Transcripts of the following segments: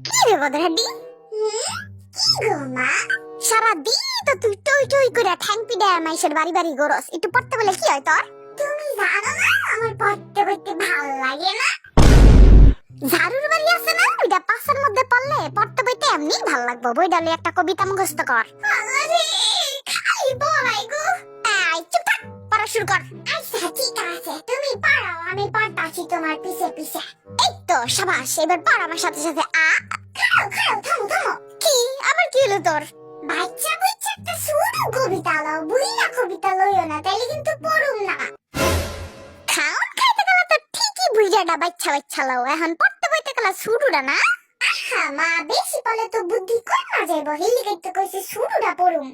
কি রে বদরাডি? কি গো মা, সারাদিন তো তুই টই টই করে ঠ্যাং পিডায় মাইশের বাড়ি বাড়ি গরস, একটু পড়তে বলে কি হয় তোর? তুমি জানো না আমার পড়তে পড়তে ভালো লাগে না। ঝাড়ুর বাড়ি আছে না, ওইটা পাশের মধ্যে পড়লে পড়তে বইতে এমনি ভালো লাগবে। বইটা লইয়া একটা কবিতা মুখস্থ কর। আরে খালি বলাই গো। এই চুপ থাক, পড়া শুরু কর। আচ্ছা ঠিক আছে, তুমি পড়াও, আমি পড়তাছি তোমার পিছে পিছে। এই তো শাবাশ, এবার পড় আমার সাথে সাথে। খাও খাও, থামো থামো। কি আবার কি হলো তোর? বাচ্চা বাচ্চা একটা শুরু কবিতা লও, বুইলা কবিতা লইও না, তাইলে কিন্তু পড়ুম না। খাওন খাইতে গেলে তো ঠিকই বুইড়াটা বাচ্চা বাচ্চা লও, এখন পড়তে বইতে গেলে শুরুটা না। আহা মা, বেশি বলে তো বুদ্ধি কই না যাইব, হিলি গাইতে কইছে শুরুটা পড়ুম।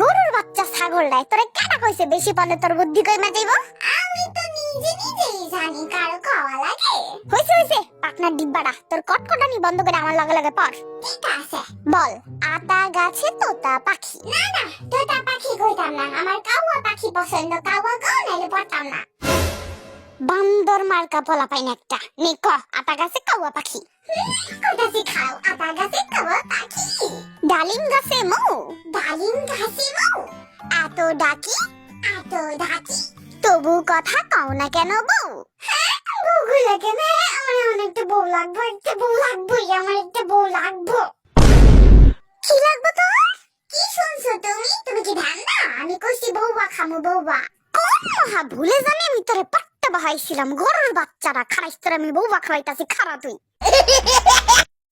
গরুর বাচ্চা ছাগলটাই তোরে কেন কইছে বেশি বলে তোর বুদ্ধি কই মা যাইব? আমি তো নিজে নিজেই জানি, কারো কওয়া লাগে। হইছে হইছে, পাকনার ডিব্বাটা তোর কটকটানি বন্ধ করে আমার লগে লগে পড়। ঠিক আছে, বল। আতা গাছে তোতা পাখি। না না, তোতা পাখি কইতাম না, আমার কাওয়া পাখি পছন্দ, কাওয়া গাও নাইলে পড়তাম না। বান্দর মার্কা পোলা পাইন একটা, নে ক আতা গাছে কাওয়া পাখি। কইতাছি খাও, আতা গাছে কাওয়া পাখি। ডালিম গাছে মৌ, ডালিম গাছে মৌ। এত ডাকি, এত ডাকি, তবু কথা কও না কেন বউ? হ্যাঁ বউ গুলা কেন? আমার একটা বউ লাগবে, একটা বউ লাগবে, আমার একটা বউ লাগবে। কি লাগবে তোর? কি শুনছো তুমি? তুমি কি ধান্দা? আমি কইছি বউবা খামু বউবা। কোন মহা ভুলে জানি আমি তোরে পট্টা বাহাইছিলাম, গরুর বাচ্চারা খারাইছ তোরে আমি বউবা খাওয়াইতাছি, খারা তুই।